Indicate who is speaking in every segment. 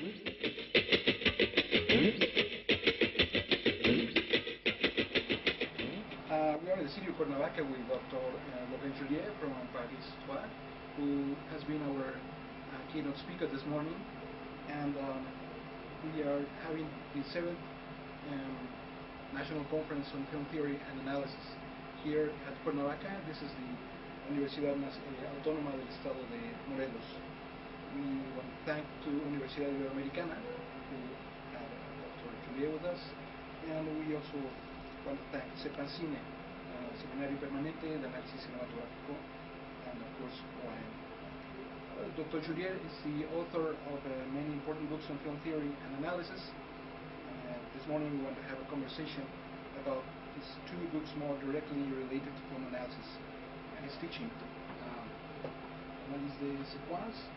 Speaker 1: We are in the city of Cuernavaca with Dr. Laurent Jullier from Paris 3, who has been our keynote speaker this morning. And we are having the 7th National Conference on Film Theory and Analysis here at Cuernavaca. This is the Universidad Autónoma del Estado de Morelos. We want to thank to Universidad Iberoamericana, who have Dr. Jullier with us, and we also want to thank Sepancine, Seminario Permanente de Análisis Cinematográfico, and of course Laurent. Dr. Jullier is the author of many important books on film theory and analysis. This morning we want to have a conversation about his two books more directly related to film analysis and his teaching. Analyse des séquences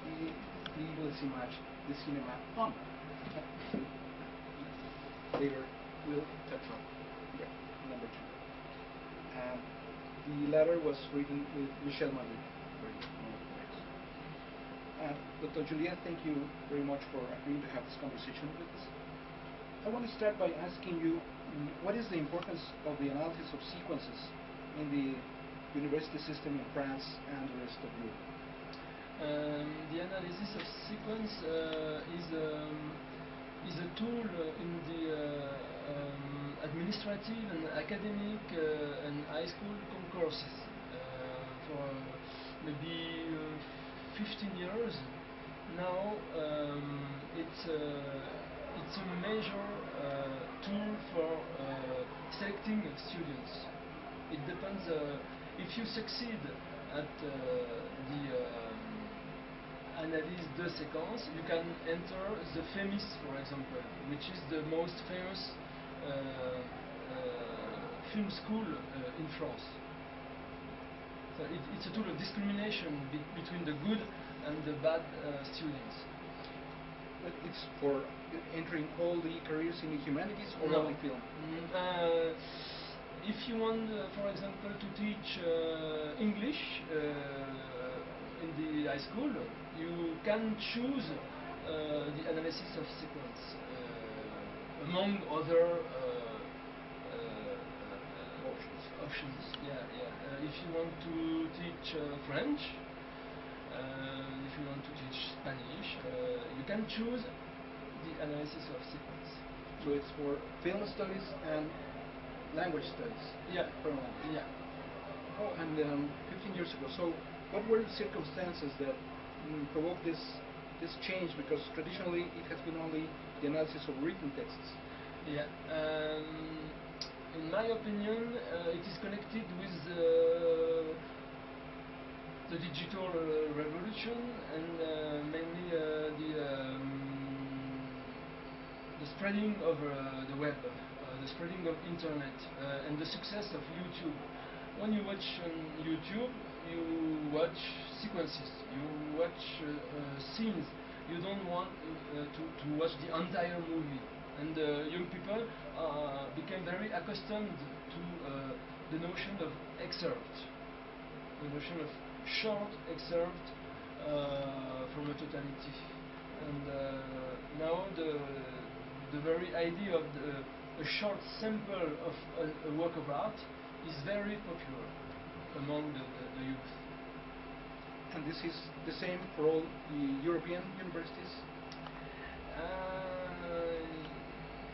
Speaker 1: et livre des images de cinéma en. Later we'll touch on number 2. The latter was written with Michel Madrid. Dr. Jullier, thank you very much for agreeing to have this conversation with us. I want to start by asking you, what is the importance of the analysis of sequences in the university system in France and the rest of Europe?
Speaker 2: The analysis of sequence is a tool in the administrative and academic and high school courses for maybe 15 years. Now it's a major tool for selecting students. It depends if you succeed at the analyse de séquence, you can enter the FEMIS, for example, which is the most famous film school in France. So it's a tool of discrimination between the good and the bad students.
Speaker 1: But it's for entering all the careers in the humanities or
Speaker 2: No.
Speaker 1: only film?
Speaker 2: If you want, for example, to teach English in the high school, you can choose the analysis of sequence among other options. If you want to teach French, if you want to teach Spanish, you can choose the analysis of sequence.
Speaker 1: So it's for film studies and language studies?
Speaker 2: Yeah.
Speaker 1: Foreign language.
Speaker 2: Yeah.
Speaker 1: Oh, and 15 years ago. So what were the circumstances that provoked this change? Because traditionally it has been only the analysis of written texts.
Speaker 2: Yeah. In my opinion, it is connected with the digital revolution and mainly the spreading of the web, the spreading of internet, and the success of YouTube. When you watch on YouTube, you watch sequences, you watch scenes. You don't want to watch the entire movie. And young people became very accustomed to the notion of excerpt, the notion of short excerpt from a totality. And now the very idea of a short sample of a work of art is very popular among the youth.
Speaker 1: And this is the same for all the European universities?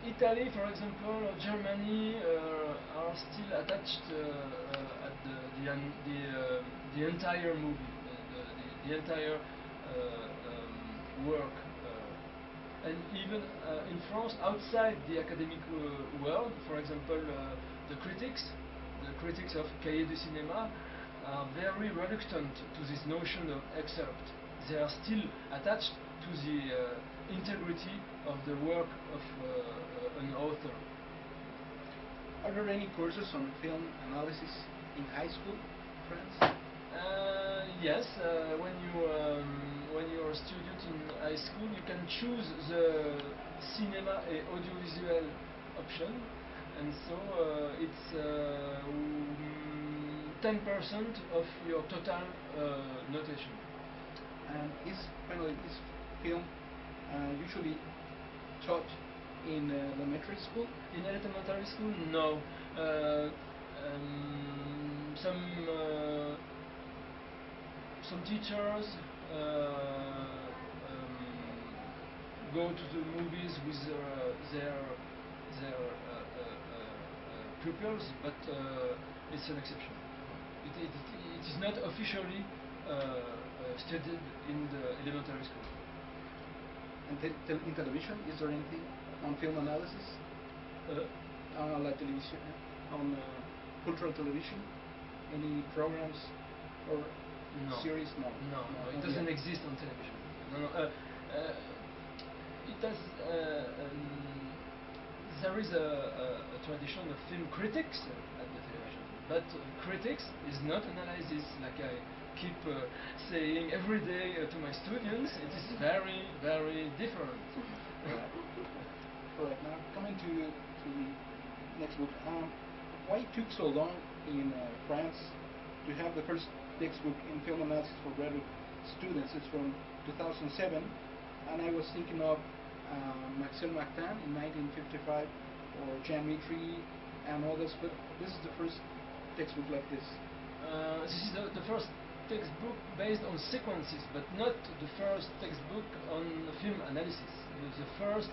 Speaker 2: Italy, for example, or Germany are still attached at the entire movie, the entire work. And even in France, outside the academic world, for example, the critics of Cahiers du Cinéma are very reluctant to this notion of excerpt. They are still attached to the integrity of the work of an author.
Speaker 1: Are there any courses on film analysis in high school, France?
Speaker 2: Yes, when you are a student in high school, you can choose the cinéma et audiovisuel option, and so it's 10% of your total notation.
Speaker 1: And is film actually taught in elementary school?
Speaker 2: In elementary school, no. Some some teachers go to the movies with their pupils, but it's an exception. It is not officially studied in the elementary school.
Speaker 1: And in television, is there anything on film analysis? On la television, on cultural television? Any programs or
Speaker 2: No.
Speaker 1: series? No.
Speaker 2: No, it
Speaker 1: Not
Speaker 2: doesn't
Speaker 1: yet.
Speaker 2: exist on television. No. It has. There is a tradition of film critics at the television, but critics is not analysis. Like I keep saying every day to my students, it is very, very different.
Speaker 1: All right. Now coming to the next book. Why it took so long in France to have the first textbook in film analysis for graduate students? It's from 2007, and I was thinking of Marcel Martin in 1955, or Jean Mitry and others, but this is the first textbook like this.
Speaker 2: This is the first textbook based on sequences, but not the first textbook on film analysis. The first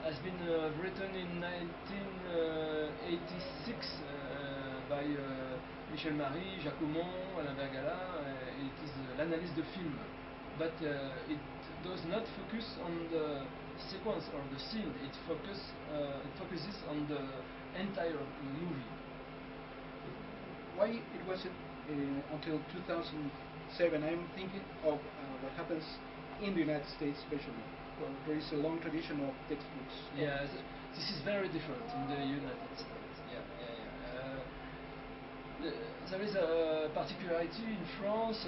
Speaker 2: has been written in 1986 by Michel Marie, Jacquemont, Alain Bergala. It is l'analyse de film, but it does not focus on the sequence or the scene. It focuses on the entire movie.
Speaker 1: Why it wasn't until 2007? I'm thinking of what happens in the United States, especially, where there is a long tradition of textbooks.
Speaker 2: Yeah, this is very different in the United States. There is a particularity in France.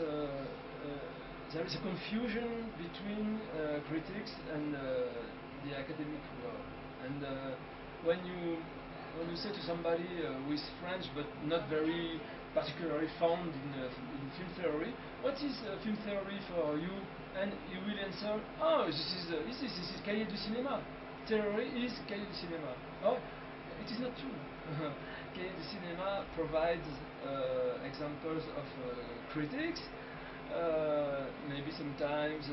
Speaker 2: There is a confusion between critics and the academic world. And when you say to somebody who is French but not very particularly found in film theory, what is film theory for you? And you will answer, oh, this is cahier du cinéma. Theory is cahier du cinéma. Oh, it is not true. Cahier du cinéma provides examples of critics, maybe sometimes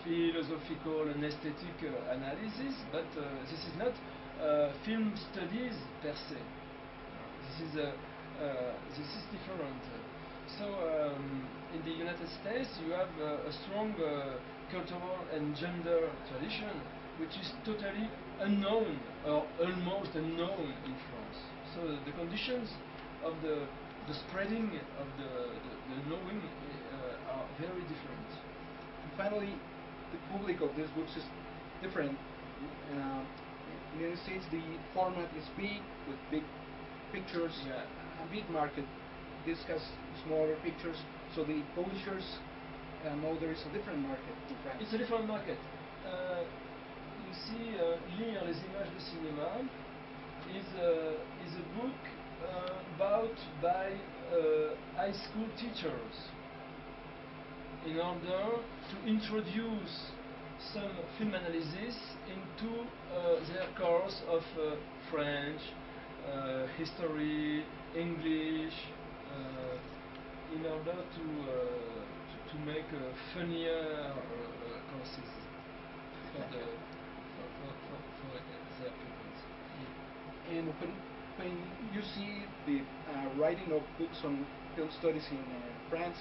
Speaker 2: philosophical and aesthetic analysis, but this is not film studies per se. This is different. So in the United States you have a strong cultural and gender tradition which is totally unknown or almost unknown in France. So the conditions of the spreading of the knowing are very different.
Speaker 1: And finally, the public of these books is different. In the United States, the format is big, with big pictures, a big market. This has smaller pictures, so the publishers know there is a different market in France.
Speaker 2: It's a different market. You see, Lire les images de cinéma is a book bought by high school teachers in order to introduce some film analysis into their course of French, history, English, in order to make funnier courses for their pupils.
Speaker 1: And when you see the writing of books on film studies in France,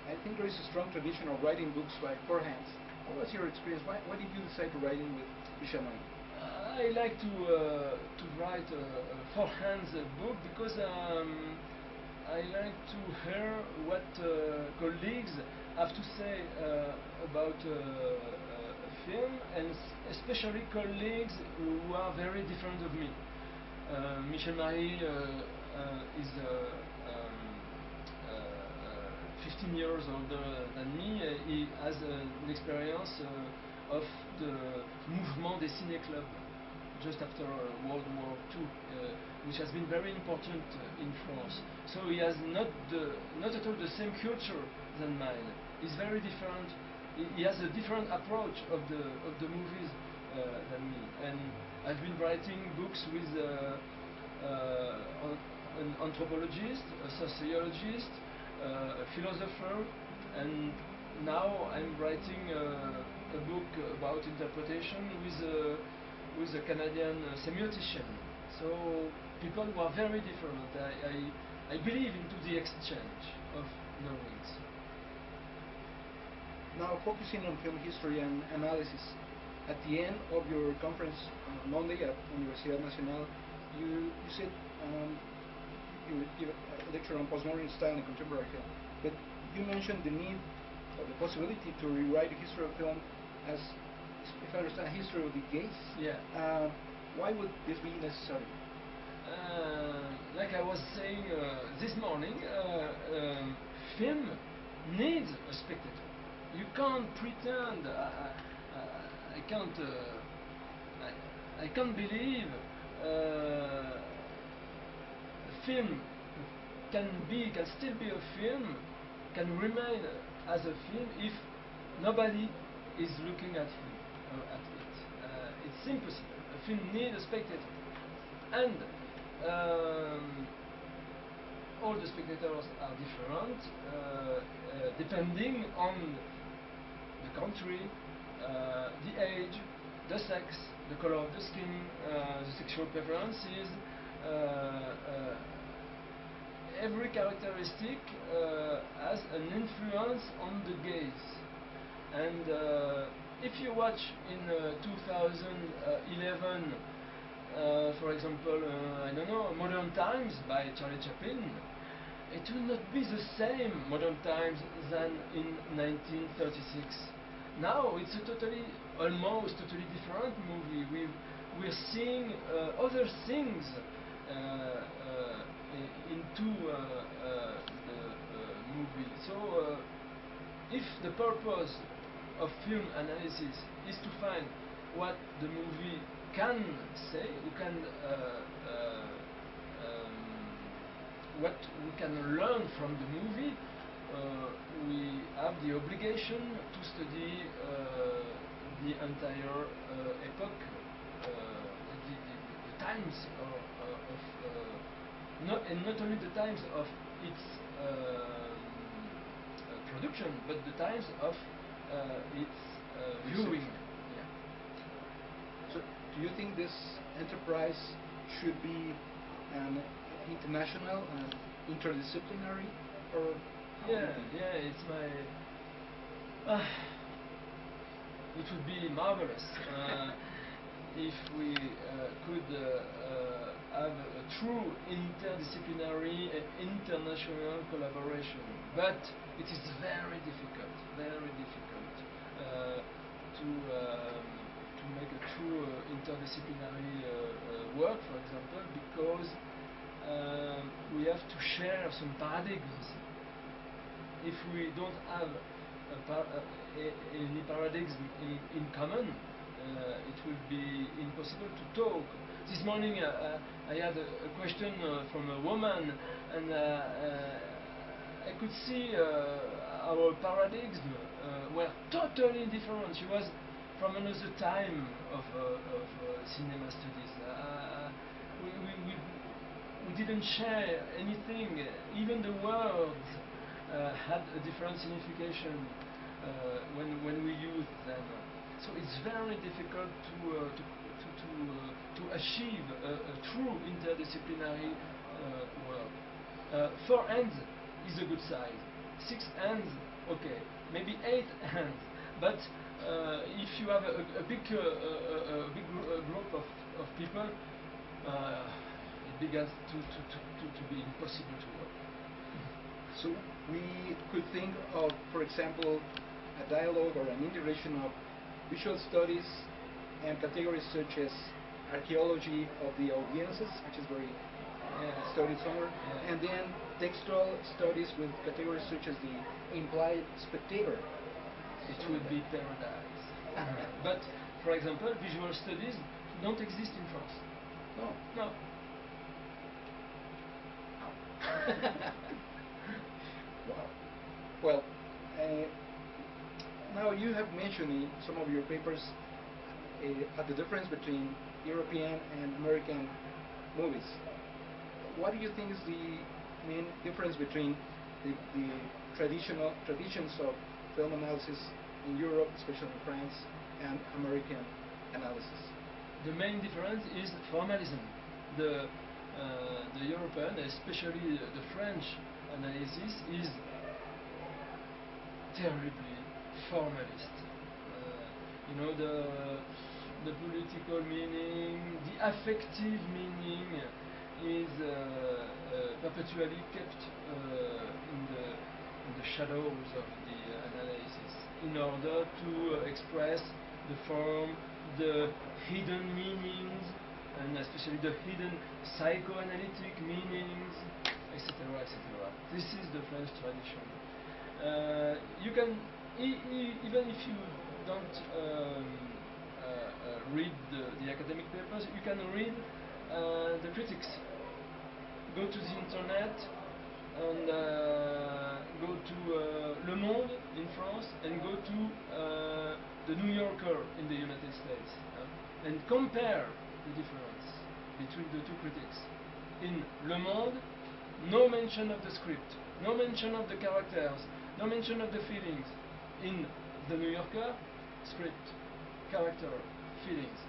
Speaker 1: I think there is a strong tradition of writing books by forehands. What was your experience? Why did you decide to write with Michel Marie?
Speaker 2: I like to write a forehand book because I like to hear what colleagues have to say about a film, and especially colleagues who are very different of me. Michel Marie is 15 years older than me. He has an experience of the mouvement des ciné-clubs just after World War II, which has been very important in France. So he has not at all the same culture than mine. He's very different. He has a different approach of the movies. than me. And I've been writing books with an anthropologist, a sociologist, a philosopher, and now I'm writing a book about interpretation with a Canadian semiotician. So people who are very different. I believe into the exchange of knowings.
Speaker 1: Now, focusing on film history and analysis, at the end of your conference on Monday at Universidad Nacional, you said you give a lecture on postmodern style and contemporary film, but you mentioned the need or the possibility to rewrite the history of film as, if I understand, a history of the gaze.
Speaker 2: Yeah.
Speaker 1: Why would this be necessary?
Speaker 2: Like I was saying this morning, film needs a spectator. You can't pretend. I can't believe film can still be a film, can remain as a film if nobody is looking at him or at it. It's impossible. A film needs a spectator, and all the spectators are different depending on the country, the age, the sex, the color of the skin, the sexual preferences. Every characteristic has an influence on the gaze. And if you watch in 2011, for example, I don't know, Modern Times by Charlie Chaplin, it will not be the same Modern Times than in 1936. Now it's a almost totally different movie. We're seeing other things into the movie. So if the purpose of film analysis is to find what the movie can say, what we can learn from the movie, we have the obligation to study the entire epoch, the times and not only the times of its production, but the times of its viewing. Yeah.
Speaker 1: So, do you think this enterprise should be an international and interdisciplinary, or
Speaker 2: it's my. It would be marvelous if we could have a true interdisciplinary and international collaboration, but it is very difficult to make a true interdisciplinary work, for example, because we have to share some paradigms. If we don't have any paradigms in common, it will be impossible to talk. This morning I had a question from a woman, and I could see our paradigms were totally different. She was from another time of cinema studies. We didn't share anything. Even the words had a different signification when we used them. So it's very difficult to achieve a true interdisciplinary work. 4 hands is a good size. 6 hands, okay. Maybe 8 hands. But if you have a big group of people, it begins to be impossible to work.
Speaker 1: So we could think of, for example, a dialogue or an integration of visual studies and categories such as archaeology of the audiences, which is very studied somewhere, and then textual studies with categories such as the implied spectator.
Speaker 2: It would be paradise. But, for example, visual studies don't exist in France. No.
Speaker 1: Wow. Well, now you have mentioned in some of your papers at the difference between European and American movies. What do you think is the main difference between the traditions of film analysis in Europe, especially in France, and American analysis?
Speaker 2: The main difference is formalism. The European, especially the French analysis, is terribly formalist. You know, the political meaning, the affective meaning is perpetually kept in the shadows of the analysis in order to express the form, the hidden meanings, and especially the hidden psychoanalytic meanings, etc., etc. This is the French tradition. You can, even if you don't read the academic papers, you can read the critics. Go to the internet and go to Le Monde in France and go to the New Yorker in the United States and compare the difference between the two critics. In Le Monde, no mention of the script, no mention of the characters, no mention of the feelings. In the New Yorker, script, character, feelings.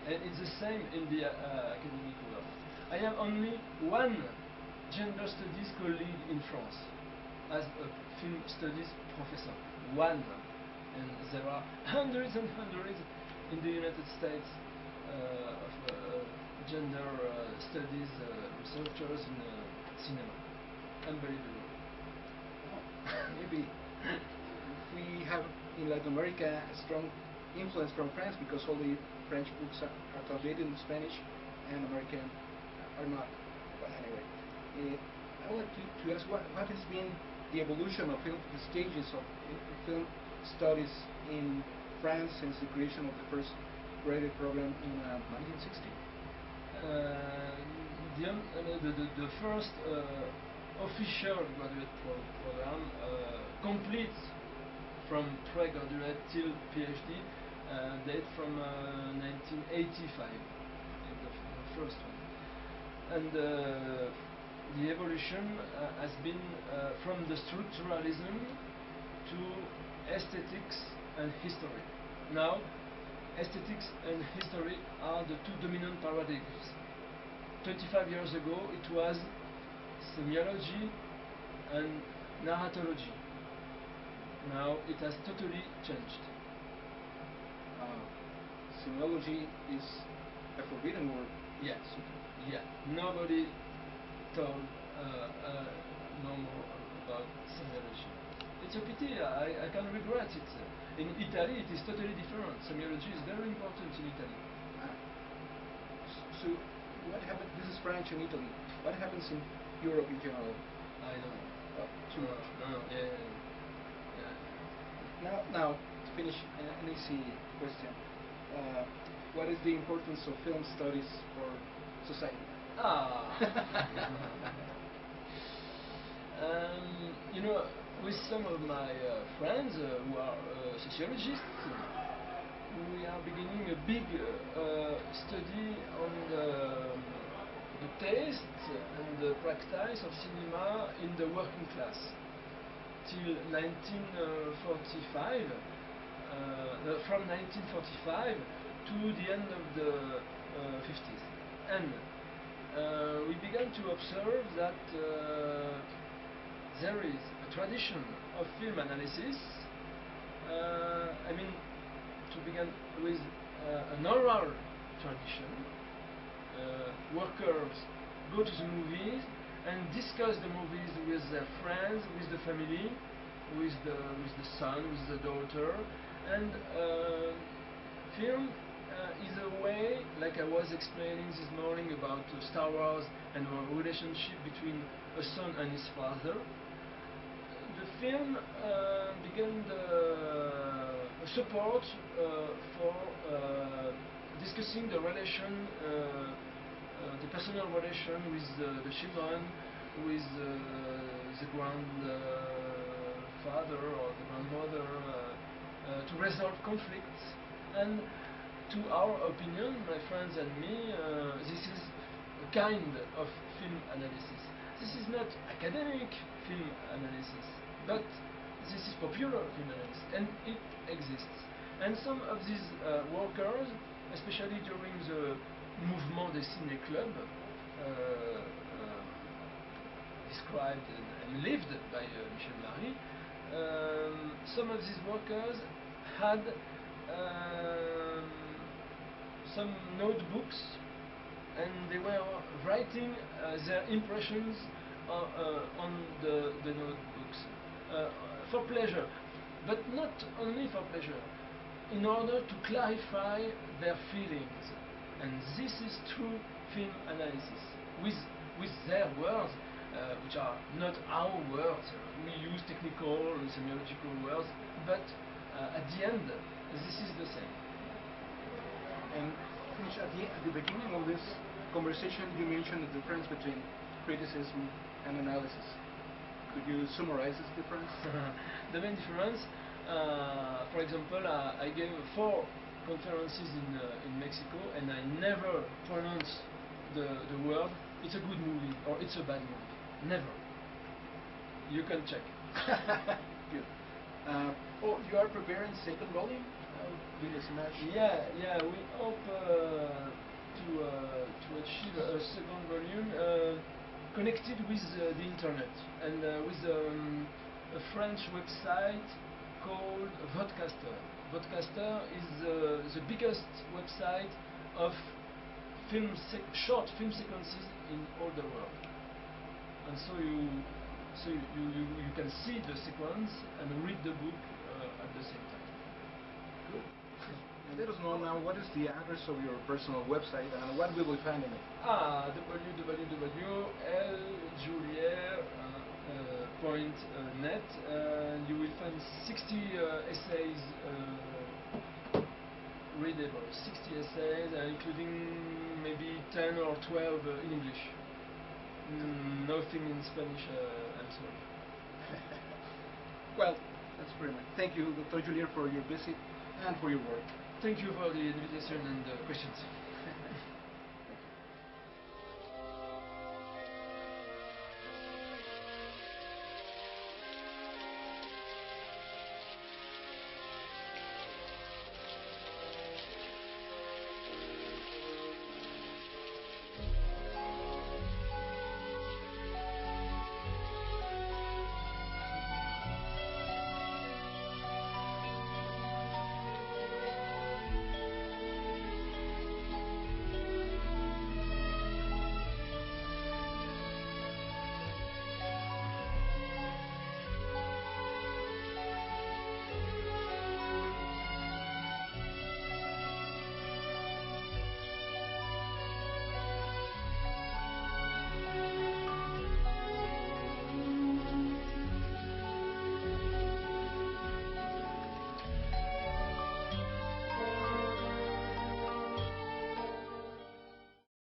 Speaker 2: And it's the same in the academic world. I have only one gender studies colleague in France as a film studies professor. One. And there are hundreds and hundreds in the United States of gender studies researchers in cinema. Unbelievable.
Speaker 1: Maybe we have in Latin America a strong influence from France because all the French books are translated in Spanish and American are not. But anyway, I would like to ask what has been the evolution of film, the stages of film studies in France since the creation of the first graded program in 1960?
Speaker 2: The first official graduate program completes from pre-graduate till PhD date from 1985, the first one. And the evolution has been from the structuralism to aesthetics and history. Now, aesthetics and history are the two dominant paradigms. 25 years ago, it was semiology and narratology. Now, it has totally changed.
Speaker 1: Semiology is a forbidden word.
Speaker 2: Yes. Yeah. Nobody told no more about semiology. It's a pity. I can regret it. In Italy, it is totally different. Semiology is very important in Italy.
Speaker 1: So, what happens? This is France and Italy. What happens in Europe in general?
Speaker 2: I don't know.
Speaker 1: Too much.
Speaker 2: No, yeah.
Speaker 1: Now, to finish, an easy question. What is the importance of film studies for society?
Speaker 2: You know, with some of my friends who are sociologists, we are beginning a big study on the taste and the practice of cinema in the working class. Till 1945, from 1945 to the end of the 50s. And we began to observe that there is a tradition of film analysis. I mean, to begin with an oral tradition. Workers go to the movies and discuss the movies with their friends, with the family, with the son, with the daughter, and film is a way, like I was explaining this morning about Star Wars and a relationship between a son and his father. The film began a support for discussing the relation, the personal relation with the children, with the grandfather or the grandmother, to resolve conflicts, and to our opinion, my friends and me, this is a kind of film analysis. This is not academic film analysis, but this is popular film analysis, and it exists. And some of these workers, especially during the Mouvement des Ciné Club, described and lived by Michel Marie, some of these workers had some notebooks, and they were writing their impressions on the notebooks for pleasure, but not only for pleasure, in order to clarify their feelings. And this is true film analysis, with their words, which are not our words. We use technical, semiological words, but at the end, this is the same.
Speaker 1: And at the beginning of this conversation, you mentioned the difference between criticism and analysis. Could you summarize this difference?
Speaker 2: The main difference, for example, I gave 4 conferences in Mexico, and I never pronounced the word "it's a good movie" or "it's a bad movie." Never. You can check.
Speaker 1: Good. Oh, you are preparing second volume?
Speaker 2: Yeah. We hope to achieve a second volume connected with the internet, and with a French website called Vodcaster. Vodcaster is the biggest website of short film sequences in all the world. And so you can see the sequence and read the book at the same time.
Speaker 1: Good. Let us know now, what is the address of your personal website and what will we find in it?
Speaker 2: www.jullier.net. You will find 60 essays readable, 60 essays, including maybe 10 or 12 in English. Nothing in Spanish, I'm sorry.
Speaker 1: Well, that's pretty much. Thank you, Dr. Jullier, for your visit and for your work.
Speaker 2: Thank you for the invitation and the questions.